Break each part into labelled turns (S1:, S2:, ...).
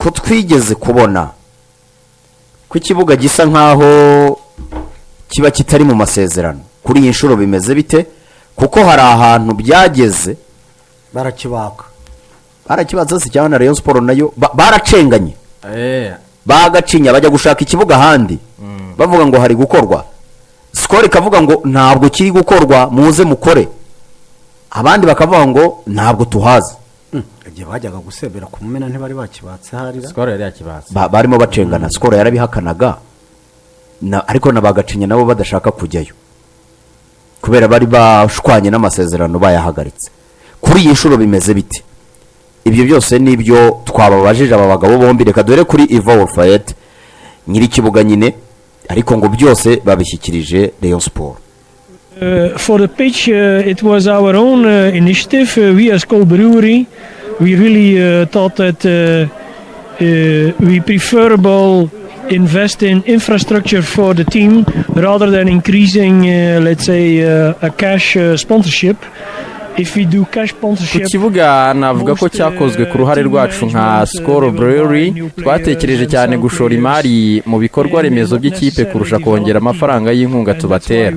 S1: ko twigeze kubona ko ikibuga gisa nkaho kiba kitari mu masezerano kuri iyi nshuro bimeze bite kuko hari ahantu byageze barakibaza se cyangwa na Rayon Sport nayo baracenganye bagacinya bajya gushaka ikibuga handi bavuga ngo hari gukorwa Skol ikavuga ngo ntabwo kiri gukorwa muze mukore abandi bakavuga ngo ntabwo tuhazi
S2: igihe bajyaga gusebera ku mumena ntibari bakibatse harira
S3: Skol yari yakibatse
S1: barimo bacengana Skol yarabihakanaga ariko nabagacinya nabo badashaka kujyayo kubera bari bashwanye n'amasezerano bayahagaritse kuri iyi nshuro bimeze biti ibyo byose nibyo twababajije aba bagabo bombi reka dore kuri Iva Wolfayet nyiri kibuga nyine ariko ngo byose babishyikirije Rayon Sport.
S4: For the pitch, it was our own initiative. We as Skol Brewery, we really thought that we preferable invest in infrastructure for the team rather than increasing, let's say, a cash sponsorship. If we do cash sponsorship,
S3: ku kibuga navuga ko cyakozwe ku ruhare rwacu nka Skol Brewery twatekereje cyane gushora imari mu bikorwa remezo by'ikipe kurusha kongera amafaranga y'inkunga tubatera.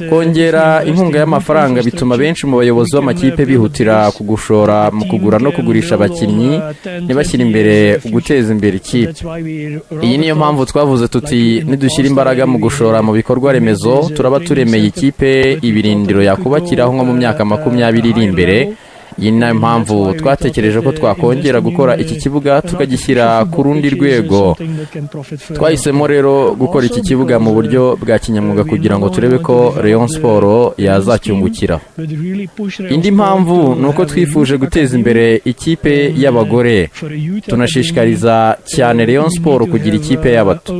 S3: Kongera inkunga y'amafaranga bituma benshi mu bayobozi b'amakipe bihutira kugushora mu kugura no kugurisha abakinnyi ntibashyira imbere guteza imbere ikipe. Iyi niyo mpamvu twavuze tuti nidushyira imbaraga mu gushora mu bikorwa remezo turaba turemeye ikipe ibirindiro yakubakiraho nko mu myaka 20 iri imbere. Iyi ni impamvu twatekereje ko twakongera gukora iki kibuga tukagishyira ku rundi rwego. Twahisemo rero gukora iki kibuga mu buryo bwa kinyamwuga kugira ngo turebe ko Rayon Sport yazacyungukira. Indi mpamvu nuko twifuje guteza imbere ikipe y'abagore. Tunashishikariza cyane Rayon Sport kugira ikipe y'abato.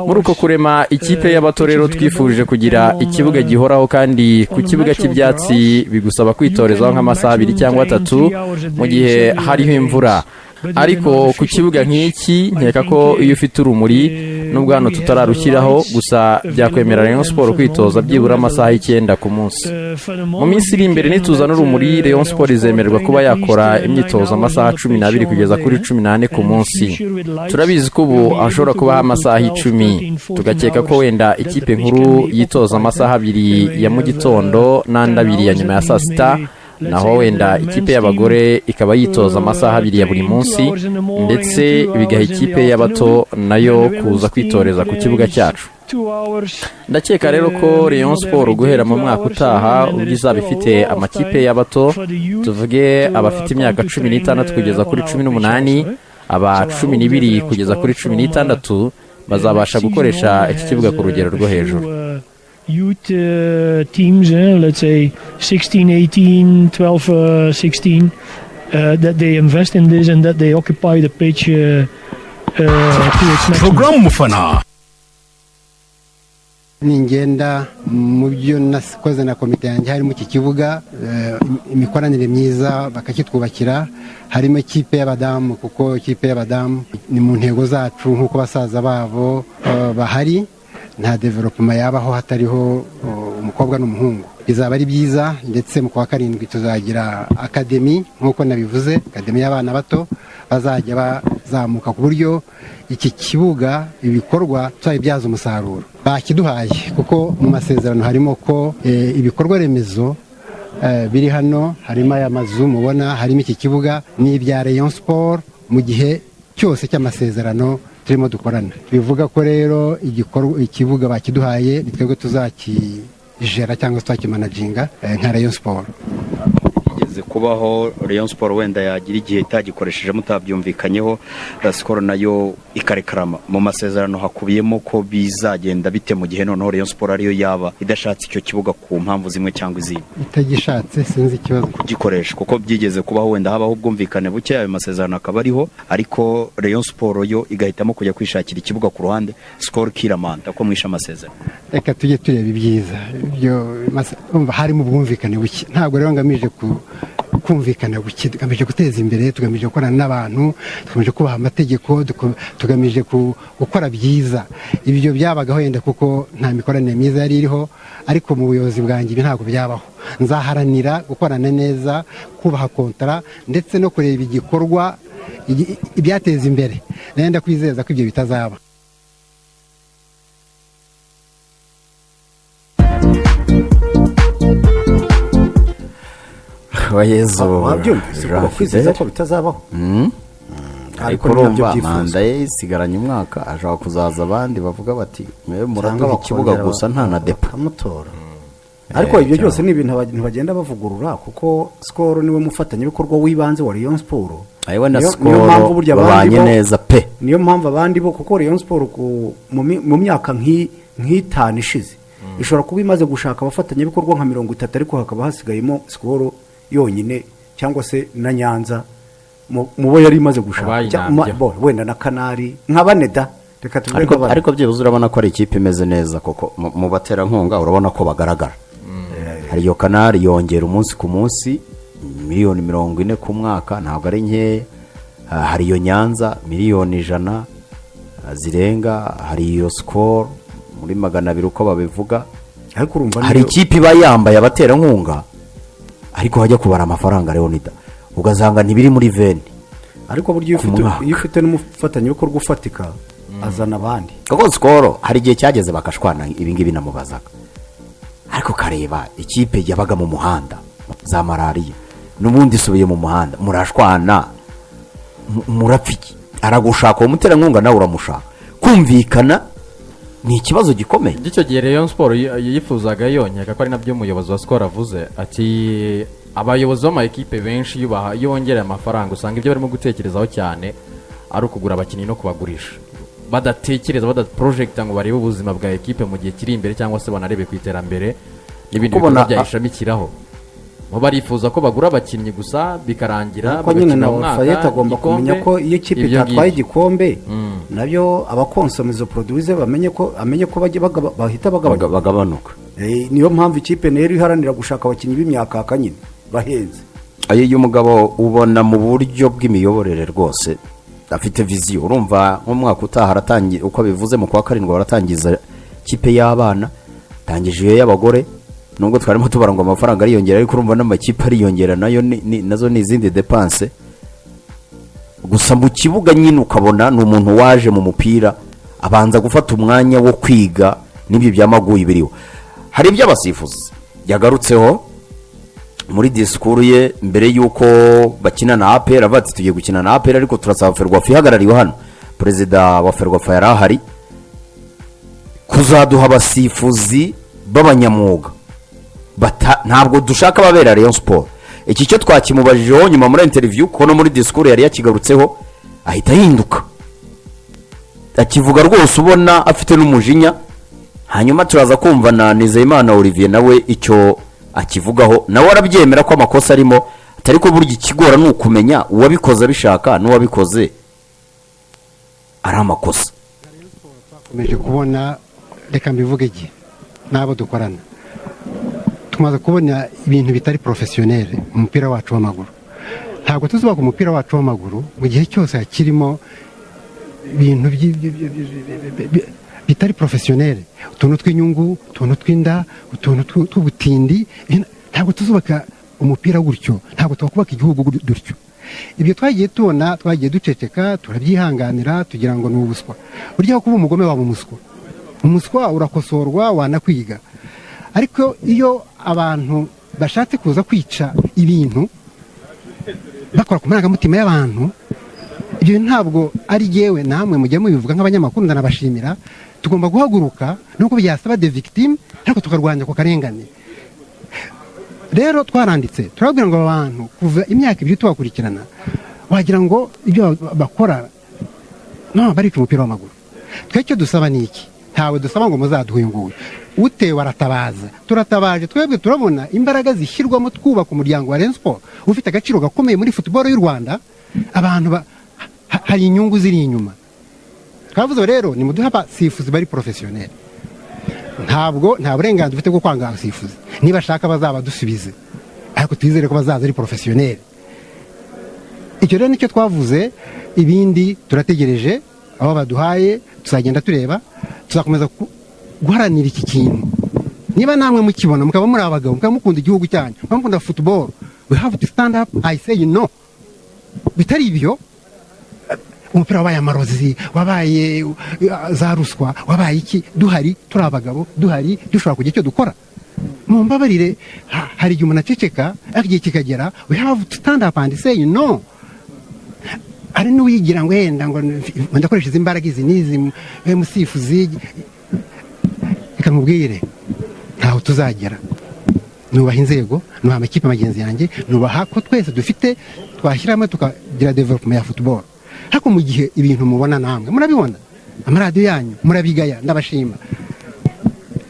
S3: Muri uko kurema ikipe y'abato rero twifuje kugira ikibuga gihoraho kandi ku kibuga cy'ibyatsi bigusaba kwitorezaho nk'amasaha 2 cyangwa 3 mu gihe hariho imvura. Ariko ku kibuga nk'iki nkeka ko iyo ufite urumuri nubwo hano tutararushyiraho gusa byakwemera Rayon Sport kwitoza byibura amasaha 9 ku munsi. Mu minsi iri imbere nituzana urumuri Rayon Sport izemererwa kuba yakora imyitozo amasaha 12 kugeza kuri 18 ku munsi. Turabizi ko ubu ashobora kuba amasaha 10 tugakeka ko wenda ikipe nkuru yitoza amasaha 2 ya mu gitondo n'andi 2 ya nyuma ya saa sita, naho wenda ikipe y'abagore ikaba yitoza amasaha 2 ya buri munsi ndetse bigaha ikipe y'abato nayo kuza kwitoreza ku kibuga cyacu. Ndakeka rero ko Rayon Sport guhera mu mwaka utaha ubizaba ifite amakipe y'abato tuvuge abafite imyaka 16 kugeza kuri 18, aba 12 kugeza kuri 16 bazabasha gukoresha iki kibuga ku rugero rwo hejuru.
S4: Youth teams, let's say 16, 18, 12, 16, that they invest in this and that they occupy the pitch to its maximum.
S5: Program mufana.
S2: Ninjyenda mu byo nakoze na komite yanjye harimo iki kibuga imikoranire myiza bakakitwubakira, harimo ikipe y'abadamu kuko ikipe y'abadamu ni mu ntego zacu nk'uko basaza babo bahari. Nta development yabaho hatariho umukobwa n'umuhungu. Bizaba ari byiza ndetse mu kwa 7 tuzagira academy nkuko nabivuze, academy y'abana bato bazajya bazamuka ku buryo iki kibuga ibikorwa twabibyaza umusaruro. Bakiduhaye kuko mu masezerano harimo ko ibikorwa remezo biri hano, harimo aya mazu mubona, harimo iki kibuga n'ibya Rayon Sport mu gihe cyose cy'amasezerano turimo dukorana. Bivuga ko rero ikibuga bakiduhaye nitwebwe tuzakijera cyangwa tuzakimanaginga nka Rayon Sport.
S1: Igeze kubaho Rayon Sport wenda yagira igihe itagikoresheje mutabyumvikanyeho, Skol nayo ikarekarama mu masezerano hakubiyemo ko bizagenda bite mu gihe noneho Rayon Sport ariyo yaba idashatse icyo kibuga ku mpamvu zimwe cyangwa izindi.
S2: Itagishatse sinzi ikibazo
S1: kugikoresha kuko byigeze kubaho wenda habaho ubwumvikane buke ayo masezerano akaba ariho, ariko Rayon Sport yo igahitamo kujya kwishakira ikibuga ku ruhande, Skol kiramanta ko mwisha amasezerano.
S2: Reka tujye tureba ibyiza byo harimo ubwumvikane buke, ntabwo rero ngamije kumvikana guke, tugamije guteza imbere, tugamije gukorana n'abantu, tugamije kubaha amategeko, tugamije gukora byiza. Ibyo byabagaho yenda kuko nta mikoranire myiza yari iriho, ariko mu buyobozi bwanjye ibi ntabwo byabaho. Nzaharanira gukorana neza, kubaha kontara ndetse no kureba igikorwa ibyateza imbere nenda kwizeza ko ibyo bitazaba.
S1: Yezu
S5: wabyumvise ko kwizeza ko bitazabaho
S1: ariko urumva manda ye isigaranye umwaka ashaka kuzaza abandi bavuga bati mwe muraduha ikibuga gusa nta na depo
S5: amutora. Ariko ibyo byose ni ibintu abantu bagenda bavugurura kuko Skol niwe mufatanyabikorwa w'ibanze wa Rayon Sport.
S1: Ayiwe na Skol babanye neza pe.
S5: Niyo mpamvu abandi bo kuko Rayon Sport mu myaka nk'itanu ishize ishobora kuba imaze gushaka abafatanyabikorwa nka 30 ariko hakaba hasigayemo Skol yonyine cyangwa se na Nyanza mu bo yari imaze gushaka wenda na Kanari nka Baneda.
S1: Ariko byibuze urabona ko ari ikipe imeze neza koko mu baterankunga urabona ko bagaragara. Hari yo Kanari yongera umunsi ku munsi miliyoni 40 ku mwaka ntabwo ari nke. Hari yo Nyanza miliyoni 100 zirenga. Hari yo Skol muri 200 uko babivuga.
S5: Ariko urumva
S1: hari ikipe iba yambaye abaterankunga ariko hajya kubara amafaranga Leonida ugazanga ntibiri muri veni.
S5: Ariko buryo iyo ufite n'umufatanyabikorwa ufatika azana abandi
S1: kuko Skol hari igihe cyageze bakashwana ibingibi namubazaga ariko kareba ikipe yabaga mu muhanda za malariya n'ubundi isubiye mu muhanda murashwana murapfiki aragushaka umuterankunga nawe uramushaka kumvikana ni ikibazo gikomeye.
S3: Icyo gihe Rayon Sport yifuzaga yonyeka ko ari nabyo umuyobozi wa Skol avuze ati abayobozi b'ama ekipe benshi yongereye amafaranga usanga ibyo barimo gutekerezaho cyane ari ukugura abakinnyi no kubagurisha badatekereza badaprojecta ngo barebe ubuzima bwa ekipe mu gihe kiri imbere cyangwa se banarebe ku iterambere n'ibindi bikorwa byayishamikiraho. Bo barifuza ko bagura abakinnyi gusa bikarangira
S5: bagakina umwaka. Fayeta agomba kumenya ko iyo ikipe itatwaye igikombe nabyo abakonsomeza produce amenye ko bahita
S1: bagabanuka.
S5: Niyo mpamvu ikipe nero iharanira gushaka abakinnyi b'imyaka kanyine bahenze.
S1: Ayo y'umugabo ubona mu buryo bw'imiyoborere rwose afite viziyo. Urumva nk'umwaka utaha aratangiye uko bivuze mu kwa 7 baratangiza ikipe y'abana tangije y'abagore nubwo twarimo tubaranga amafaranga ariyongera ariko urumva n'amakipe ariyongera nayo nazo ni izindi dépenses gusa mu kibuga nyine ukabona n'umuntu waje mu mupira abanza gufata umwanya wo kwiga n'ibyo byamaguye biriho. Hari iby'abasifuzi yagarutseho muri disikuru ye mbere yuko bakina na APR avati tugiye gukina na APR ariko turasaba Ferwafa ihagarariwe hano perezida wa Ferwafa yarahari kuzaduha abasifuzi b'abanyamwuga ntabwo dushaka babera Rayon Sport. Iki cyo twakimubajijeho nyuma muri interview kono muri disikuru yari yakigarutseho ahita hinduka akivuga rwose ubona afite n'umujinya. Hanyuma turaza kumva na Nizeyimana Olivier nawe icyo akivugaho nawe arabyemera ko amakosa arimo atari ko buryo ikigora n'ukumenya uwabikoze bishaka n'uwabikoze ari amakosa.
S2: Twakomeje kubona reka mbivuge iki nabo dukorana tumaze kubona ibintu bitari professionnel mu mupira wacu w'amaguru. Ntabwo tuzuba ku mupira wacu w'amaguru mu gihe cyose hakirimo ibintu bitari professionnel, utuntu tw'inyungu, utuntu tw'inda, utuntu tw'ubutindi. Ntabwo tuzubaka umupira gutyo, ntabwo twakubaka igihugu gutyo. Ibyo twagiye tubona twagiye duceceka turabyihanganira tugira ngo n'ubuswa. Burya kuba umugome waba umuswa urakosorwa wanakwiga. Ariko iyo abantu bashatse kuza kwica ibintu bakora ku marangamutima y'abantu, ibyo ntabwo ari yewe namwe mujya mubivuga nk'abanyamakuru ndanabashimira. Tugomba guhaguruka nuko byasaba de victime ariko tukarwanya ko karengane. Rero twaranditse turabwira ngo abantu kuva imyaka 2 tubakurikirana wagira ngo ibyo bakora no bari ku mupira w'amaguru. Twecyo dusaba niki? Ntawe dusaba ngo muzaduhunguye. Utewe aratabaza, turatabaje. Twebwe turabona imbaraga zishyirwamo twubaka umuryango wa Rayon Sport ufite agaciro gakomeye muri football y'u Rwanda. Abantu hari inyungu ziri inyuma. Twavuze rero ni muduha abasifuzi bari professionnel. Ntabwo nta burenganzira ufite bwo kwanga abasifuzi. Niba shaka bazaba dusubize ariko twizere ko bazaza ari professionnel. Icyo rero nicyo twavuze. Ibindi turategereje abo baduhaye tuzagenda tureba tuzakomeza guharanira iki kintu. Niba namwe mukibona mukaba muri abagabo mukaba mukunda igihugu cyanyu mukunda football, we have to stand up. I say no. Bitari ibyo umupira wabaye amarozi, wabaye za ruswa, wabaye iki, duhari turi abagabo, duhari dushobora kugira icyo dukora. Mumbabarire, hari igihe umuntu aceceka ariko igihe kikagera, we have to stand up and say no. Ari n'uwigira ngo yenda ngo ndakoresha izi imbaraga izi n'izi musifuzi, reka mubwire ntaho tuzagera. Nubaha inzego, nubaha amakipe magenzi yanjye, nubaha ko twese dufite twashyiramo tukagira development ya football. Hako mu gihe ibintu mubona namwe murabibona, amaradiyo yanyu murabigaya, ndabashima.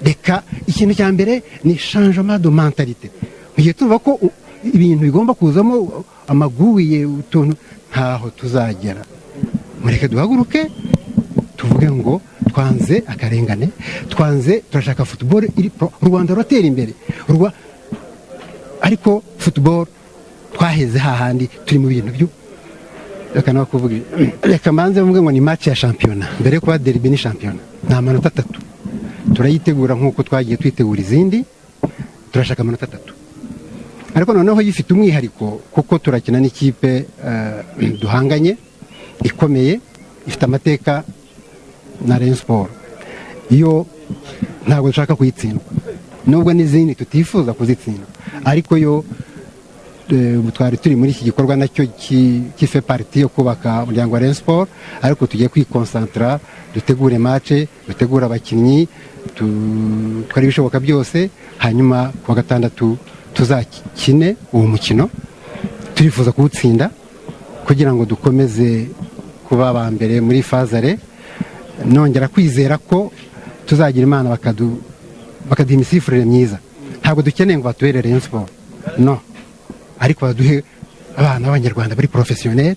S2: Reka ikintu cya mbere ni changement de mentalité. Mu gihe tuvuga ko ibintu bigomba kuzamo amaguye utuntu, ntaho tuzagera. Mureke duhaguruke tuvuge ngo twanze akarengane, twanze turashaka football iri Rwanda rotera imbere. Ariko football twaheze hahandi turi mu bintu byo reka nawe kuvuga. Reka mbanze mvuge ngo ni match ya championnat, mbere ko derby ni championnat, nta manota 3 turayitegura nk'uko twagiye twitegura izindi, turashaka amanota 3. Ariko noneho yifite umwihariko kuko turakina n'ikipe duhanganye ikomeye, ifite amateka na Rayon Sport. Iyo ntabwo dushaka kuyitsindwa, nubwo n'izindi tutifuza kuzitsindwa, ariko yo twari turi muri iki gikorwa nacyo kife parti yo kubaka umuryango wa Rayon Sport, ariko tugiye kwikonsantra, dutegure match, dutegura abakinnyi, twari bishoboka byose, hanyuma ku wa gatandatu tuzakine uwo mukino. Turifuza kuwutsinda kugira ngo dukomeze kuba aba mbere muri fazare. Nongera kwizera ko tuzagira Imana bakaduha imisifurire myiza. Ntabwo dukeneye ngo batuhere Rayon Sport, no, ariko baduhe abana b'Abanyarwanda bari professionnel,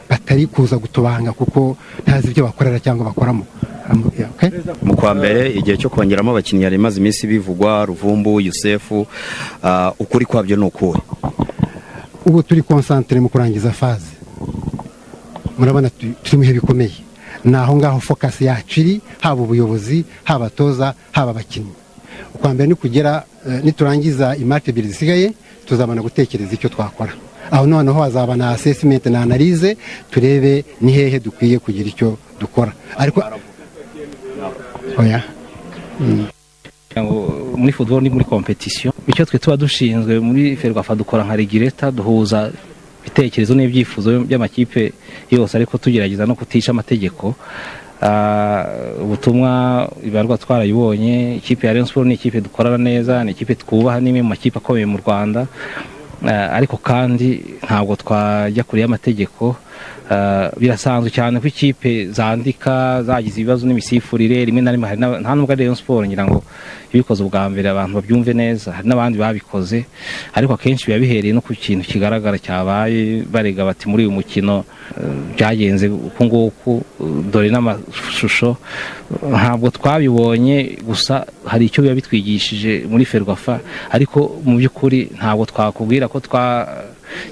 S2: batari kuza gutubanga kuko ntazi ibyo bakorera cyangwa bakoramo.
S6: Mu kwa mbere igihe cyo kongeramo abakinnyi yari maze iminsi bivugwa, Ruvumbu, Yusefu, ukuri kwabyo n'ukuri.
S2: Ubu turi concentré mu kurangiza faze, murabona turi mu bihe bikomeye, naho ngaho focus yacu iri, haba ubuyobozi, haba toza, haba abakinnyi. Ukwa mbere ni kugera niturangiza imate ebyiri zisigaye, tuzabana gutekereza icyo twakora. Aho noneho hazaba na assessment na analyse, turebe ni hehe dukwiye kugira icyo dukora. Ariko oya
S7: muri football ni muri competition, icyo twe tuba dushinzwe muri Ferwafa dukora nka regulator, duhuza ibitekerezo n'ibyifuzo by'amakipe yose, ariko tugerageza no kutisha amategeko. Ubutumwa ibarwa twarayibonye, ikipe ya Rayon Sport ni ikipe dukorana neza, ni ikipe twubaha, n'imwe mu makipe akomeye mu Rwanda, ariko kandi ntabwo twajya kure y'amategeko. Birasanzwe cyane ko ikipe zandika zagize ibibazo n'imisifurire rimwe na rimwe, nta nubwo ari Rayon Sport ngira ngo ibikoze ubwa mbere abantu babyumve neza, hari n'abandi babikoze, ariko akenshi biba bihereye no ku kintu kigaragara cyabaye, barega bati muri uyu mukino byagenze uku nguku, dore n'amashusho. Ntabwo twabibonye, gusa hari icyo biba bitwigishije muri Ferwafa, ariko mu by'ukuri ntabwo twakubwira ko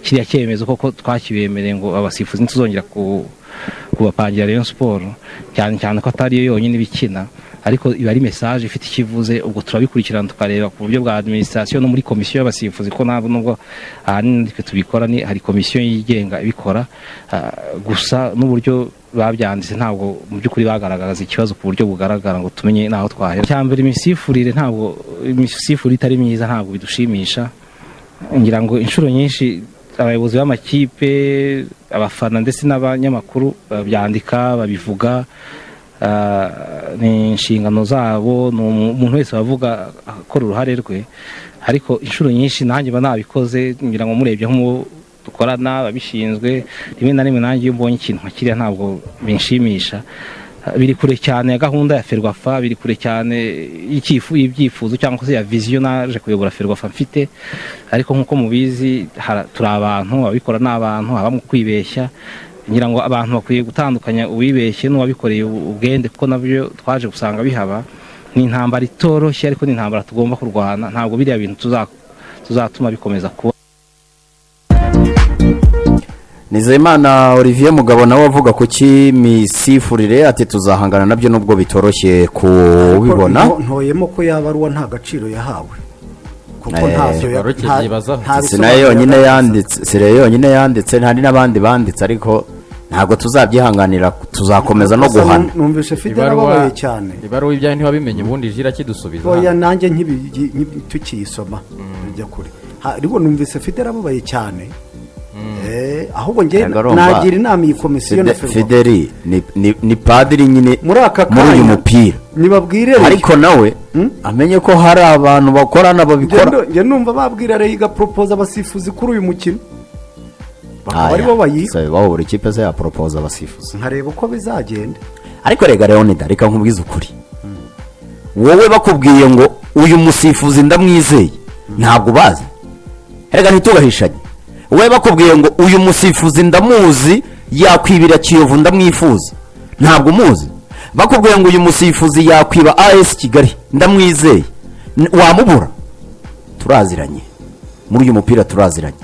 S7: kiriya cyemezo koko twakibemereye ngo abasifuzi ntituzongera kubapangira Rayon Sport, cyane cyane ko atari yo yonyine ibikina, ariko iba ari message ifite ikivuze. Ubwo turabikurikirana tukareba ku buryo bwa administration no muri komisiyo y'abasifuzi, ko nubwo ahanini tubikora, ni hari komisiyo yigenga ibikora, gusa n'uburyo babyanditse ntabwo mu by'ukuri bagaragaza ikibazo ku buryo bugaragara ngo tumenye naho twahera. Cyambere imisifurire, ntabwo imisifurire itari myiza ntabwo bidushimisha. Ngira ngo inshuro nyinshi abayobozi b'amakipe, abafana ndetse n'abanyamakuru babyandika, babivuga, ni inshingano zabo, umuntu wese bavuga akora uruhare rwe, ariko inshuro nyinshi nanjye mba nabikoze. Ngira ngo murebye nk'uwo dukorana babishinzwe, rimwe na rimwe nanjye iyo mbonye ikintu nka kiriya ntabwo binshimisha. Biri kure cyane ya gahunda ya Ferwafa, biri kure cyane y'ibyifuzo cyangwa se ya vision naje kuyobora Ferwafa mfite. Ariko nk'uko mubizi turi abantu, ababikora n'abantu, haba mu kwibeshya. Ngira ngo abantu bakwiye gutandukanya uwibeshye n'uwabikoreye ubwende, kuko nabyo twaje gusanga bihaba. Ni intambara itoroshye, ariko ni intambara tugomba kurwana, ntabwo biriya bintu tuzatuma bikomeza kuba.
S1: Nizeyimana Olivier Mugabo nawe avuga ku cy'imisifurire, ati tuzahangana nabyo nubwo bitoroshye kubibona.
S5: Ntoyemo ko yaba ari uwa nta gaciro yahawe, kuko ntacyo
S1: sinayo yonyine yanditse, hari n'abandi banditse, ariko ntabwo tuzabyihanganira tuzakomeza no guhana.
S5: numvise Fidel ababaye cyane.
S3: ibaruwa ibyawe ntiwabimenye ubundi jira kidusubiza.
S5: oya nanjye tukiyisoma bijya kure ariko numvise Fidel ababaye cyane. ahubwo ngiye nagira inama iyi komisiyo na
S1: Fidel ni padiri nyine muri uyu mupira
S5: nibabwire
S1: ariko nawe amenye ko hari abantu bakorana babikora.
S5: njye numva babwira Reyiga propose abasifuzi kuri uyu mukino bakaba aribo bayiga
S1: buri kipe ze ya propose abasifuzi
S5: nkareba uko bizagenda.
S1: ariko rega Leonida reka nkubwize ukuri wowe bakubwiye ngo uyu musifuzi ndamwizeye ntabwo bazi rega ntitugahishanye. wowe bakubwiye ngo uyu musifuzi ndamuzi yakwibira Kiyovu ndamwifuza ntabwo umuzi. bakubwiye ngo uyu musifuzi yakwiba AS Kigali ndamwizeye wamubura. turaziranye muri uyu mupira turaziranye.